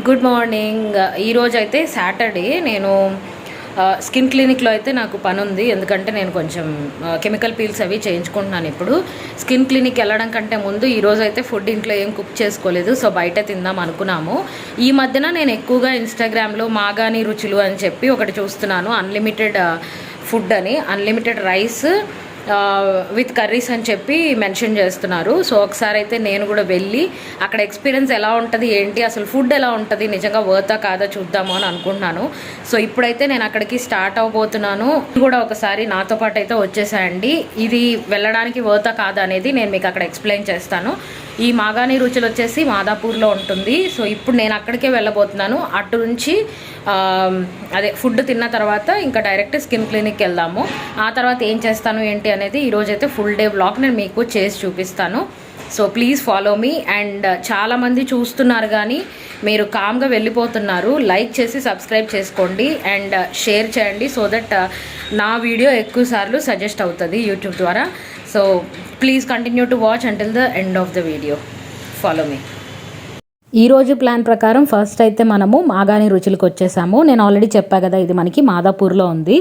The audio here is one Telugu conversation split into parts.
Good morning. ఈరోజు అయితే సాటర్డే. నేను స్కిన్ క్లినిక్లో అయితే నాకు పని ఉంది. ఎందుకంటే నేను కొంచెం కెమికల్ పీల్స్ అవి చేయించుకుంటున్నాను. ఇప్పుడు స్కిన్ క్లినిక్ వెళ్ళడం కంటే ముందు ఈరోజు అయితే ఫుడ్ ఇంట్లో ఏం కుక్ చేసుకోలేదు, సో బయట తిందాం అనుకున్నాము. ఈ మధ్యన నేను ఎక్కువగా ఇన్స్టాగ్రామ్లో మాగాని రుచులు అని చెప్పి ఒకటి చూస్తున్నాను. అన్లిమిటెడ్ ఫుడ్ అని, అన్లిమిటెడ్ రైస్ విత్ కర్రీస్ అని చెప్పి మెన్షన్ చేస్తున్నారు. సో ఒకసారి అయితే నేను కూడా వెళ్ళి అక్కడ ఎక్స్పీరియన్స్ ఎలా ఉంటుంది, ఏంటి అసలు ఫుడ్ ఎలా ఉంటుంది, నిజంగా వర్తా కాదా చూద్దాము అని అనుకుంటున్నాను. సో ఇప్పుడైతే నేను అక్కడికి స్టార్ట్ అవబోతున్నాను. కూడా ఒకసారి నాతో పాటు అయితే వచ్చేసాయండి. ఇది వెళ్ళడానికి వర్తా కాదా అనేది నేను మీకు అక్కడ ఎక్స్ప్లెయిన్ చేస్తాను. ఈ మాగాని రుచులు వచ్చేసి మాదాపూర్లో ఉంటుంది. సో ఇప్పుడు నేను అక్కడికే వెళ్ళబోతున్నాను. అటు నుంచి అదే ఫుడ్ తిన్న తర్వాత ఇంకా డైరెక్ట్ స్కిన్ క్లినిక్కి వెళ్దాము. ఆ తర్వాత ఏం చేస్తాను ఏంటి అనేది ఈరోజైతే ఫుల్ డే వ్లాగ్ నేను మీకు చేసి చూపిస్తాను. So please follow me. And చాలామంది చూస్తున్నారు కానీ మీరు కామ్గా వెళ్ళిపోతున్నారు. లైక్ చేసి సబ్స్క్రైబ్ చేసుకోండి అండ్ షేర్ చేయండి, సో దట్ నా వీడియో ఎక్కువసార్లు సజెస్ట్ అవుతుంది యూట్యూబ్ ద్వారా. So please continue to watch until the end of the video. Follow me. ఈరోజు ప్లాన్ ప్రకారం ఫస్ట్ అయితే మనము మాగాని రుచులకు వచ్చేసాము. నేను ఆల్రెడీ చెప్పా కదా, ఇది మనకి మాదాపూర్లో ఉంది.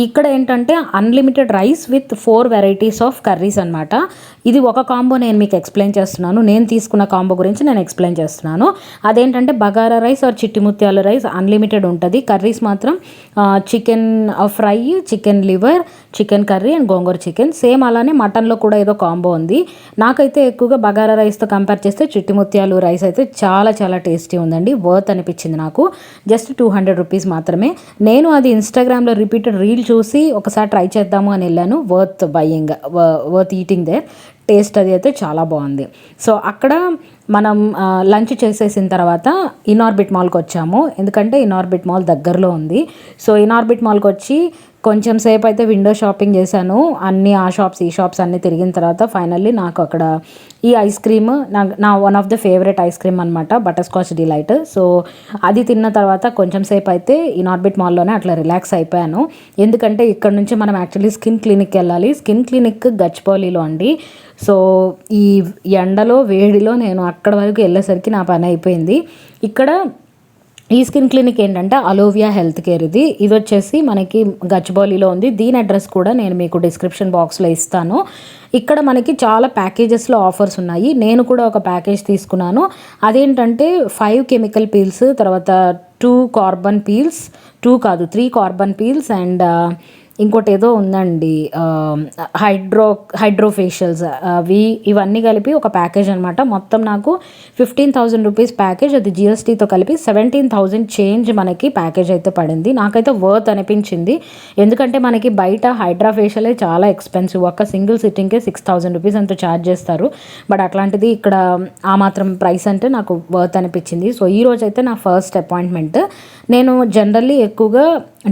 ఇక్కడ ఏంటంటే unlimited rice with 4 varieties of curries అనమాట. ఇది ఒక కాంబో నేను మీకు ఎక్స్ప్లెయిన్ చేస్తున్నాను. నేను తీసుకున్న కాంబో గురించి నేను ఎక్స్ప్లెయిన్ చేస్తున్నాను. అదేంటంటే బగారా రైస్ ఆర్ చిట్టి ముత్యాల రైస్ అన్లిమిటెడ్ ఉంటుంది. కర్రీస్ మాత్రం chicken fry, chicken liver, chicken curry and gongura chicken. Same అలానే మటన్లో కూడా ఏదో కాంబో ఉంది. నాకైతే ఎక్కువగా బగారా రైస్తో కంపేర్ చేస్తే చిట్టి ముత్యాలు రైస్ అయితే చాలా చాలా టేస్టీ ఉందండి. వర్త్ అనిపించింది నాకు. జస్ట్ 200 రూపీస్ మాత్రమే. నేను అది ఇన్స్టాగ్రామ్లో రిపీటెడ్ రీల్ చూసి ఒకసారి ట్రై చేద్దాము అని వెళ్ళాను. Worth buying, worth eating there. Taste అది అయితే చాలా బాగుంది. సో అక్కడ మనం లంచ్ చేసేసిన తర్వాత ఇనార్బిట్ మాల్కి వచ్చాము. ఎందుకంటే ఇనార్బిట్ మాల్ దగ్గరలో ఉంది. సో ఇనార్బిట్ మాల్కి వచ్చి కొంచెం సేపు అయితే విండో షాపింగ్ చేశాను. అన్ని ఆ షాప్స్ ఈ షాప్స్ అన్నీ తిరిగిన తర్వాత ఫైనల్లీ నాకు అక్కడ ఈ ఐస్ క్రీమ్ నా one of the favourite ice cream అనమాట, బటర్ స్కాచ్ డిలైట్. సో అది తిన్న తర్వాత కొంచెం సేపు అయితే ఇనార్బిట్ మాల్లోనే అట్లా రిలాక్స్ అయిపోయాను. ఎందుకంటే ఇక్కడ నుంచి మనం యాక్చువల్లీ స్కిన్ క్లినిక్కి వెళ్ళాలి. స్కిన్ క్లినిక్ గచ్చిబౌలిలో అండి. సో ఈ ఎండలో వేడిలో నేను అక్కడ వరకు వెళ్ళేసరికి నా పని అయిపోయింది. ఇక్కడ ఈ స్కిన్ క్లినిక్ ఏంటంటే అలోవియా హెల్త్ కేర్. ఇది వచ్చేసి మనకి గచ్చిబౌలిలో ఉంది. దీని అడ్రస్ కూడా నేను మీకు డిస్క్రిప్షన్ బాక్స్లో ఇస్తాను. ఇక్కడ మనకి చాలా ప్యాకేజెస్లో ఆఫర్స్ ఉన్నాయి. నేను కూడా ఒక ప్యాకేజ్ తీసుకున్నాను. అదేంటంటే 5 కెమికల్ పీల్స్, తర్వాత 2 కార్బన్ పీల్స్, 2 కాదు 3 కార్బన్ పీల్స్ అండ్ ఇంకోటి ఏదో ఉందండి, హైడ్రోఫేషియల్స్. ఇవన్నీ కలిపి ఒక ప్యాకేజ్ అనమాట. మొత్తం నాకు 15,000 రూపీస్ ప్యాకేజ్. అది జిఎస్టీతో కలిపి 17,000 చేంజ్ మనకి ప్యాకేజ్ అయితే పడింది. నాకైతే వర్త్ అనిపించింది. ఎందుకంటే మనకి బయట హైడ్రాఫేషియలే చాలా ఎక్స్పెన్సివ్. ఒక సింగిల్ సిట్టింగ్కే 6,000 రూపీస్ అంత ఛార్జ్ చేస్తారు. బట్ అట్లాంటిది ఇక్కడ ఆ మాత్రం ప్రైస్ అంటే నాకు వర్త్ అనిపించింది. సో ఈరోజు అయితే నా ఫస్ట్ అపాయింట్మెంట్. నేను జనరల్లీ ఎక్కువగా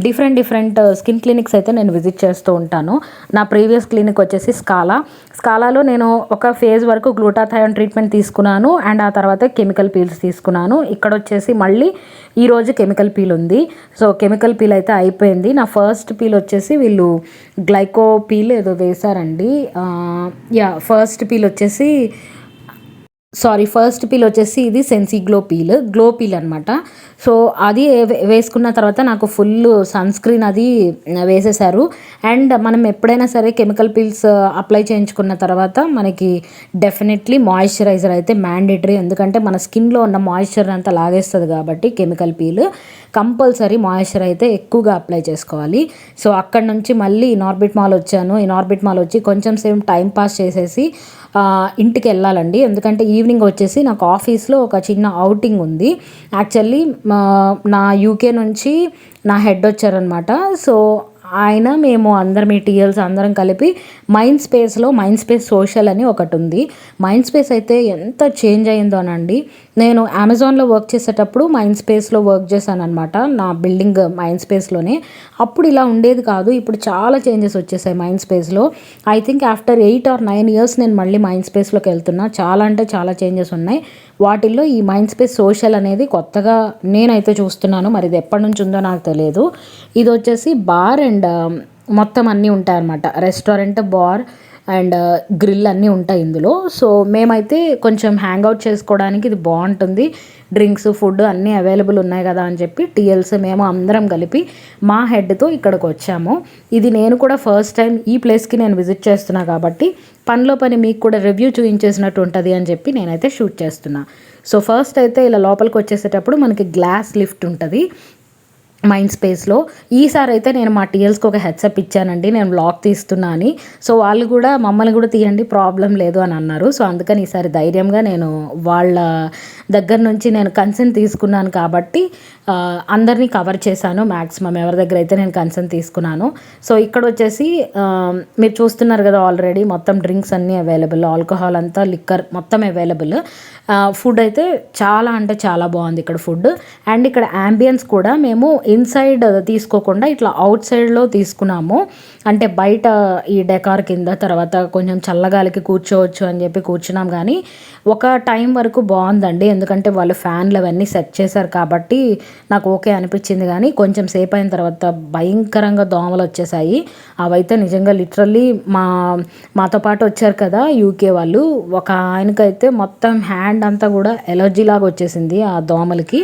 డిఫరెంట్ స్కిన్ క్లినిక్స్ అయితే నేను విజిట్ చేస్తూ ఉంటాను. నా ప్రీవియస్ క్లినిక్ వచ్చేసి స్కాలాలో నేను ఒక ఫేజ్ వరకు గ్లూటాథయోన్ ట్రీట్మెంట్ తీసుకున్నాను అండ్ ఆ తర్వాత కెమికల్ పీల్స్ తీసుకున్నాను. ఇక్కడ వచ్చేసి మళ్ళీ ఈరోజు కెమికల్ పీల్ ఉంది. సో కెమికల్ పీల్ అయితే అయిపోయింది. నా ఫస్ట్ పీల్ వచ్చేసి వీళ్ళు గ్లైకో పీల్ ఏదో వేశారండి. ఫస్ట్ పీల్ వచ్చేసి ఇది సెన్సీ గ్లో పీల్ అనమాట. సో అది వేసుకున్న తర్వాత నాకు ఫుల్ సన్ స్క్రీన్ అది వేసేసారు. అండ్ మనం ఎప్పుడైనా సరే కెమికల్ పీల్స్ అప్లై చేయించుకున్న తర్వాత మనకి డెఫినెట్లీ మాయిశ్చరైజర్ అయితే మ్యాండేటరీ. ఎందుకంటే మన స్కిన్లో ఉన్న మాయిశ్చర్ అంతా లాగేస్తుంది కాబట్టి కెమికల్ పీల్ కంపల్సరీ మాయిశ్చర్ అయితే ఎక్కువగా అప్లై చేసుకోవాలి. సో అక్కడ నుంచి మళ్ళీ ఇనార్బిట్ మాల్ వచ్చాను. ఇనార్బిట్ మాల్ వచ్చి కొంచెం సేపు టైం పాస్ చేసేసి ఇంటికి వెళ్ళాలండి. ఎందుకంటే ఈవినింగ్ వచ్చేసి నాకు ఆఫీస్లో ఒక చిన్న అవుటింగ్ ఉంది. యాక్చువల్లీ నా యూకే నుంచి నా హెడ్ వచ్చారనమాట. సో మేము అందరం ఈ టీఎల్స్ అందరం కలిపి మైండ్ స్పేస్ సోషల్ అని ఒకటి ఉంది. మైండ్ స్పేస్ అయితే ఎంత చేంజ్ అయిందోనండి. నేను అమెజాన్లో వర్క్ చేసేటప్పుడు మైండ్ స్పేస్లో వర్క్ చేశాను అనమాట. నా బిల్డింగ్ మైండ్ స్పేస్లోనే. అప్పుడు ఇలా ఉండేది కాదు. ఇప్పుడు చాలా చేంజెస్ వచ్చేసాయి మైండ్ స్పేస్లో. I think after 8 or 9 years నేను మళ్ళీ మైండ్ స్పేస్లోకి వెళ్తున్నా. చాలా అంటే చాలా చేంజెస్ ఉన్నాయి. వాటిల్లో ఈ మైండ్ స్పేస్ సోషల్ అనేది కొత్తగా నేనైతే చూస్తున్నాను. మరి ఇది ఎప్పటి నుంచి ఉందో నాకు తెలియదు. ఇది వచ్చేసి బార్ అండ్ మొత్తం అన్నీ ఉంటాయన్నమాట. రెస్టారెంట్, బార్, అండ్ గ్రిల్ అన్నీ ఉంటాయి ఇందులో. సో మేమైతే కొంచెం హ్యాంగ్ అవుట్ చేసుకోవడానికి ఇది బాగుంటుంది, డ్రింక్స్ ఫుడ్ అన్నీ అవైలబుల్ ఉన్నాయి కదా అని చెప్పి టీఎల్స్ మేము అందరం కలిపి మా హెడ్తో ఇక్కడికి వచ్చాము. ఇది నేను కూడా ఫస్ట్ టైం ఈ ప్లేస్కి నేను విజిట్ చేస్తున్నా కాబట్టి పనిలో పని మీకు కూడా రివ్యూ చూపించేసినట్టు ఉంటుంది అని చెప్పి నేనైతే షూట్ చేస్తున్నా. సో ఫస్ట్ అయితే ఇలా లోపలికి వచ్చేసేటప్పుడు మనకి గ్లాస్ లిఫ్ట్ ఉంటుంది మైండ్ స్పేస్లో. ఈసారి అయితే నేను మా టీఎల్స్కి ఒక హెడ్సప్ ఇచ్చానండి, నేను వ్లాగ్ తీస్తున్నా అని. సో వాళ్ళు కూడా మమ్మల్ని కూడా తీయండి ప్రాబ్లం లేదు అని అన్నారు. సో అందుకని ఈసారి ధైర్యంగా నేను వాళ్ళ దగ్గర నుంచి నేను కన్సెంట్ తీసుకున్నాను కాబట్టి అందరినీ కవర్ చేశాను మ్యాక్సిమం, ఎవరి దగ్గర అయితే నేను కన్సెంట్ తీసుకున్నాను. సో ఇక్కడ వచ్చేసి మీరు చూస్తున్నారు కదా ఆల్రెడీ మొత్తం డ్రింక్స్ అన్నీ అవైలబుల్, ఆల్కహాల్ అంతా లిక్కర్ మొత్తం అవైలబుల్. ఫుడ్ అయితే చాలా అంటే చాలా బాగుంది ఇక్కడ ఫుడ్. అండ్ ఇక్కడ యాంబియన్స్ కూడా మేము ఇన్సైడ్ తీసుకోకుండా ఇట్లా అవుట్ సైడ్లో తీసుకున్నాము. అంటే బయట ఈ డెకార్ కింద తర్వాత కొంచెం చల్లగాలికి కూర్చోవచ్చు అని చెప్పి కూర్చున్నాం. కానీ ఒక టైం వరకు బాగుందండి, ఎందుకంటే వాళ్ళు ఫ్యాన్లు అవన్నీ సెట్ చేశారు కాబట్టి నాకు ఓకే అనిపించింది. కానీ కొంచెం సేపు అయిన తర్వాత భయంకరంగా దోమలు వచ్చేసాయి. అవైతే నిజంగా లిటరల్లీ మాతో పాటు వచ్చారు కదా యూకే వాళ్ళు, ఒక ఆయనకైతే మొత్తం హ్యాండ్ అంతా కూడా ఎలర్జీ లాగా వచ్చేసింది ఆ దోమలకి.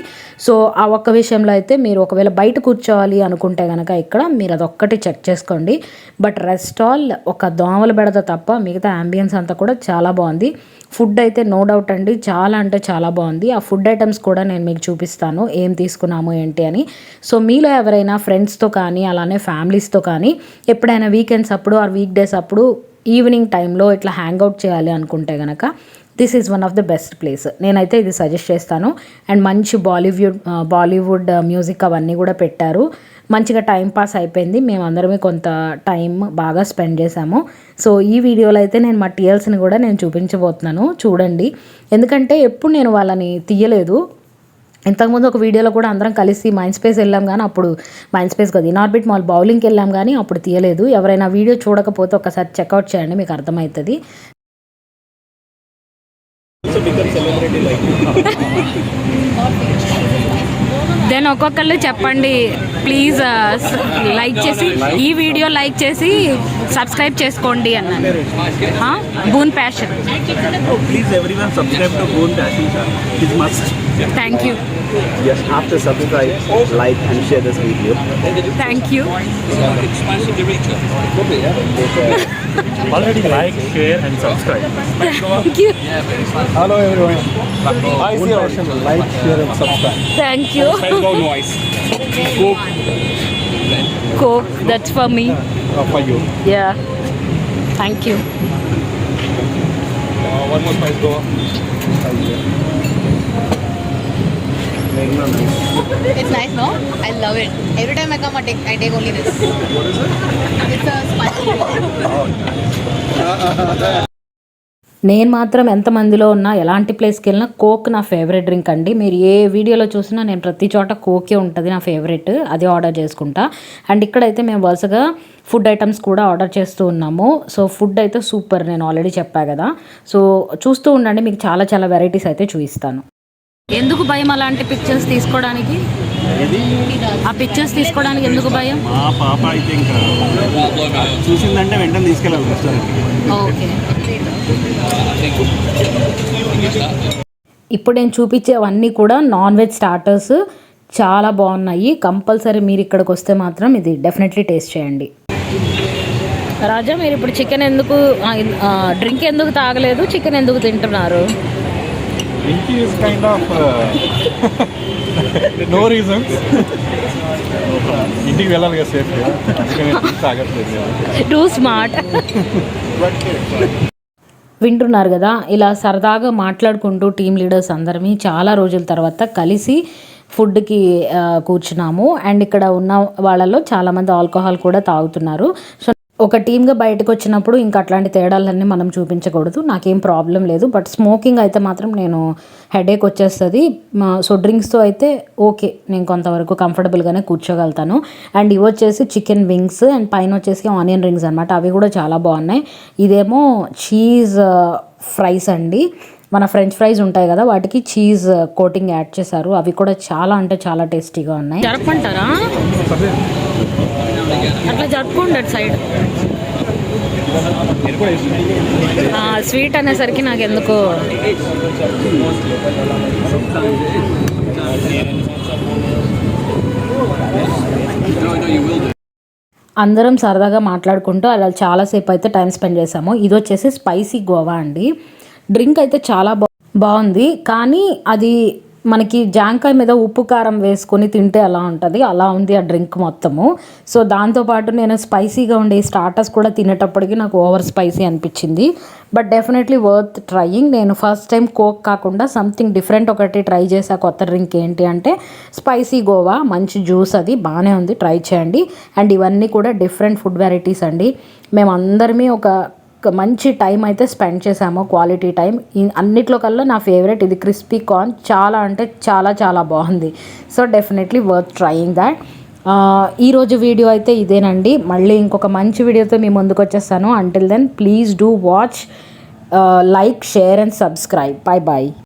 సో ఆ ఒక్క విషయంలో అయితే మీరు ఒకవేళ బయట కూర్చోవాలి అనుకుంటే కనుక ఇక్కడ మీరు అదొక్కటి చెక్ చేసుకోండి. బట్ రెస్ట్ ఆల్ ఒక దోమల బెడద తప్ప మిగతా యాంబియన్స్ అంతా కూడా చాలా బాగుంది. ఫుడ్ అయితే నో డౌట్ అండి చాలా అంటే చాలా బాగుంది. ఆ ఫుడ్ ఐటమ్స్ కూడా నేను మీకు చూపిస్తాను ఏం తీసుకున్నాము ఏంటి అని. సో మీలో ఎవరైనా ఫ్రెండ్స్తో కానీ అలానే ఫ్యామిలీస్తో కానీ ఎప్పుడైనా వీకెండ్స్ అప్పుడు ఆర్ వీక్ డేస్ అప్పుడు ఈవినింగ్ టైంలో ఇట్లా హ్యాంగ్ అవుట్ చేయాలి అనుకుంటే కనుక this is one of the best place, నేనైతే ఇది సజెస్ట్ చేస్తాను. అండ్ మంచి బాలీవుడ్ మ్యూజిక్ అవన్నీ కూడా పెట్టారు, మంచిగా టైం పాస్ అయిపోయింది. మేమందరమే కొంత టైం బాగా స్పెండ్ చేశాము. సో ఈ వీడియోలో అయితే నేను మా టీఎల్స్ని కూడా నేను చూపించబోతున్నాను, చూడండి. ఎందుకంటే ఎప్పుడు నేను వాళ్ళని తీయలేదు. ఇంతకుముందు ఒక వీడియోలో కూడా అందరం కలిసి మైండ్ స్పేస్ వెళ్ళాం, కానీ అప్పుడు మైండ్ స్పేస్ కాదు ఇనార్బిట్ మాల్ బౌలింగ్కి వెళ్ళాం, కానీ అప్పుడు తీయలేదు. ఎవరైనా వీడియో చూడకపోతే ఒకసారి చెక్అవుట్ చేయండి, మీకు అర్థమవుతుంది. దెన్ ఒక్కొక్కళ్ళు చెప్పండి ప్లీజ్ లైక్ చేసి ఈ వీడియో లైక్ చేసి సబ్స్క్రైబ్ చేసుకోండి అన్నాను. Boon passion please everyone subscribe to boon passion sir, it must. Thank you. Yes, after subscribe, like and share this video. Thank you. Already like, share and subscribe. Thank you. Hello everyone. Hi, like, share and subscribe. Thank you. Noise. Coke, that's for me. For you. Yeah. Thank you. One more spice go. It's nice, no? I love it. Every time I come, I take only this. What is it? It's a spicy. నేను మాత్రం ఎంతమందిలో ఉన్నా ఎలాంటి ప్లేస్కి వెళ్ళినా కోక్ నా ఫేవరెట్ డ్రింక్ అండి. మీరు ఏ వీడియోలో చూసినా నేను ప్రతి చోట కోకే ఉంటుంది నా ఫేవరెట్, అది ఆర్డర్ చేసుకుంటా. అండ్ ఇక్కడైతే మేము వరుసగా ఫుడ్ ఐటమ్స్ కూడా ఆర్డర్ చేస్తూ ఉన్నాము. సో ఫుడ్ అయితే సూపర్, నేను ఆల్రెడీ చెప్పా కదా. సో చూస్తూ ఉండండి, మీకు చాలా చాలా వెరైటీస్ అయితే చూపిస్తాను. ఎందుకు భయం అలాంటి పిక్చర్స్ తీసుకోవడానికి? ఆ పిక్చర్స్ తీసుకోవడానికి ఎందుకు భయం? మా పాప అయితే ఇంకా చూసిందంటే వెంటనే తీసుకెళ్ళాలి రెస్టారెంట్కి. ఓకే, ఇప్పుడు నేను చూపించేవన్నీ కూడా నాన్ వెజ్ స్టార్టర్స్ చాలా బాగున్నాయి. కంపల్సరీ మీరు ఇక్కడికి వస్తే మాత్రం ఇది డెఫినెట్లీ టేస్ట్ చేయండి. రాజా, మీరు ఇప్పుడు చికెన్ ఎందుకు డ్రింక్ ఎందుకు తాగలేదు, చికెన్ ఎందుకు తింటున్నారు? Pinky is kind of no reasons. ఇంటికి వెళ్ళాలి కదా సేఫ్గా, అందుకని తాగట్లేదు. Two smart. వింటున్నారు కదా, ఇలా సరదాగా మాట్లాడుకుంటూ టీమ్ లీడర్స్ అందరమీ చాలా రోజుల తర్వాత కలిసి ఫుడ్కి కూర్చున్నాము. అండ్ ఇక్కడ ఉన్న వాళ్ళలో చాలామంది ఆల్కహాల్ కూడా తాగుతున్నారు. సో ఒక టీమ్గా బయటకు వచ్చినప్పుడు ఇంకా అట్లాంటి తేడాలన్నీ మనం చూపించకూడదు. నాకేం ప్రాబ్లం లేదు, బట్ స్మోకింగ్ అయితే మాత్రం నేను హెడేక్ వచ్చేస్తుంది. సో డ్రింక్స్తో అయితే ఓకే, నేను కొంతవరకు కంఫర్టబుల్గానే కూర్చోగలుగుతాను. అండ్ ఇవి వచ్చేసి చికెన్ వింగ్స్ అండ్ పైన వచ్చేసి ఆనియన్ రింగ్స్ అనమాట, అవి కూడా చాలా బాగున్నాయి. ఇదేమో చీజ్ ఫ్రైస్ అండి, మన ఫ్రెంచ్ ఫ్రైస్ ఉంటాయి కదా వాటికి చీజ్ కోటింగ్ యాడ్ చేశారు, అవి కూడా చాలా అంటే చాలా టేస్టీగా ఉన్నాయి. జరపంటారా? అట్లా జరుపుకోండి అటు సైడ్. నేను కూడా వేసుకున్నాను. స్వీట్ అనేసరికి నాకు ఎందుకు అందరం సరదాగా మాట్లాడుకుంటూ అలా చాలాసేపు అయితే టైం స్పెండ్ చేసాము. ఇది వచ్చేసి స్పైసీ గోవా అండి. డ్రింక్ అయితే చాలా బాగుంది, కానీ అది మనకి జాంకాయ మీద ఉప్పు కారం వేసుకొని తింటే ఎలా ఉంటుంది అలా ఉంది ఆ డ్రింక్ మొత్తము. సో దాంతోపాటు నేను స్పైసీగా ఉండే స్టార్టర్స్ కూడా తినేటప్పటికి నాకు ఓవర్ స్పైసీ అనిపించింది. But definitely worth trying. నేను ఫస్ట్ టైం కోక్ కాకుండా సంథింగ్ డిఫరెంట్ ఒకటి ట్రై చేసా. కొత్త డ్రింక్ ఏంటి అంటే స్పైసీ గోవా. మంచి జ్యూస్, అది బాగానే ఉంది, ట్రై చేయండి. అండ్ ఇవన్నీ కూడా డిఫరెంట్ ఫుడ్ వెరైటీస్ అండి. మేమందరమీ ఒక మంచి టైం అయితే స్పెండ్ చేసాము, క్వాలిటీ టైం. అన్నిట్లో కల్లా నా ఫేవరెట్ ఇది క్రిస్పీ కార్న్. చాలా అంటే చాలా చాలా బాగుంది. So definitely worth trying that. ఈరోజు వీడియో అయితే ఇదేనండి. మళ్ళీ ఇంకొక మంచి వీడియోతో మీ ముందుకు వచ్చేస్తాను. Until then please do watch, like, share and subscribe. Bye bye.